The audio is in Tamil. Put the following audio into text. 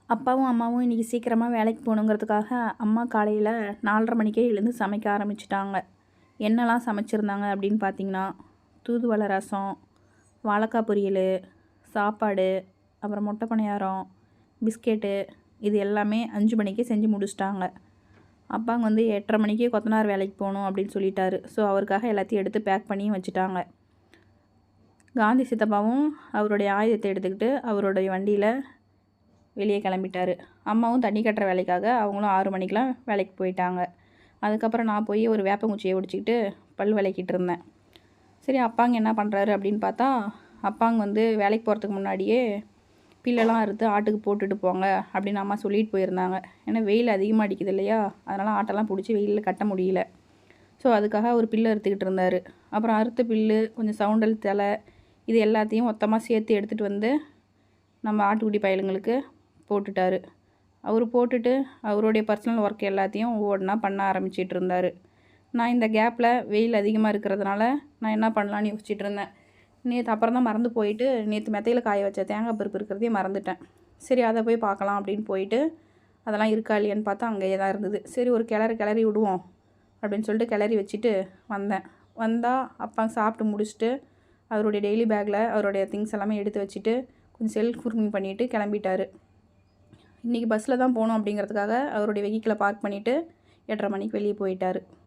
அப்பாவும் அம்மாவும் இன்றைக்கி சீக்கிரமாக வேலைக்கு போகணுங்கிறதுக்காக அம்மா காலையில் 4:30 மணிக்கே எழுந்து சமைக்க ஆரம்பிச்சிட்டாங்க. என்னெல்லாம் சமைச்சிருந்தாங்க அப்படின்னு பார்த்தீங்கன்னா, தூதுவளை ரசம், வாழைக்காய் பொரியல், சாப்பாடு, அப்புறம் முட்டை பணியாரம், பிஸ்கெட்டு, இது எல்லாமே 5 மணிக்கே செஞ்சு முடிச்சிட்டாங்க. அப்பாங்க வந்து 8:30 மணிக்கே கொத்தனார் வேலைக்கு போகணும் அப்படின்னு சொல்லிட்டாரு. ஸோ அவருக்காக எல்லாத்தையும் எடுத்து பேக் பண்ணியும் வச்சுட்டாங்க. காந்தி சித்தப்பாவும் அவருடைய ஆயுதத்தை எடுத்துக்கிட்டு அவருடைய வண்டியில் வெளியே கிளம்பிட்டாரு. அம்மாவும் தண்ணி கட்டுற வேலைக்காக அவங்களும் 6 மணிக்கெலாம் வேலைக்கு போயிட்டாங்க. அதுக்கப்புறம் நான் போய் ஒரு வேப்பங்குச்சியை ஒடிச்சிக்கிட்டு பல் விளக்கிட்டு இருந்தேன். சரி, அப்பாங்க என்ன பண்ணுறாரு அப்படின்னு பார்த்தா, அப்பாங்க வந்து வேலைக்கு போகிறதுக்கு முன்னாடியே பில்லெல்லாம் அறுத்து ஆட்டுக்கு போட்டுட்டு போங்க அப்படின்னு அம்மா சொல்லிட்டு போயிருந்தாங்க. ஏன்னா வெயில் அதிகமாக அடிக்குது இல்லையா, அதனால் ஆட்டெல்லாம் பிடிச்சி வெயிலில் கட்ட முடியல. ஸோ அதுக்காக அவர் பில்லு அறுத்துக்கிட்டு இருந்தார். அப்புறம் அறுத்த பில்லு, கொஞ்சம் சவுண்டல் தலை, இது எல்லாத்தையும் மொத்தமாக சேர்த்து எடுத்துகிட்டு வந்து நம்ம ஆட்டுக்குட்டி பயலுங்களுக்கு போட்டுட்டார். அவர் போட்டுட்டு அவருடைய பர்சனல் ஒர்க் எல்லாத்தையும் ஒவ்வொன்றா பண்ண ஆரம்பிச்சிட்டு இருந்தார். நான் இந்த கேப்பில் வெயில் அதிகமாக இருக்கிறதுனால நான் என்ன பண்ணலான்னு யோசிச்சுட்டு இருந்தேன். நேற்று அப்புறம் தான் மறந்து போயிட்டு நேற்று மெத்தையில் காய வச்ச தேங்காய் பருப்பு இருக்கிறதையும் மறந்துட்டேன். சரி, அதை போய் பார்க்கலாம் அப்படின்னு போயிட்டு அதெல்லாம் இருக்கா இல்லையான்னு பார்த்தா அங்கேயே தான் இருந்தது. சரி, ஒரு கிளறி விடுவோம் அப்படின்னு சொல்லிட்டு கிளறி வச்சுட்டு வந்தால் அப்பா சாப்பிட்டு முடிச்சுட்டு அவருடைய டெய்லி பேக்கில் அவருடைய திங்ஸ் எல்லாமே எடுத்து வச்சுட்டு கொஞ்சம் செல்ஃப் குரூமிங் பண்ணிவிட்டு கிளம்பிட்டார். இன்றைக்கி பஸ்ஸில் தான் போகணும் அப்படிங்கிறதுக்காக அவருடைய வெஹிக்கிளை பார்க் பண்ணிவிட்டு 8:30 மணிக்கு வெளியே போயிட்டார்.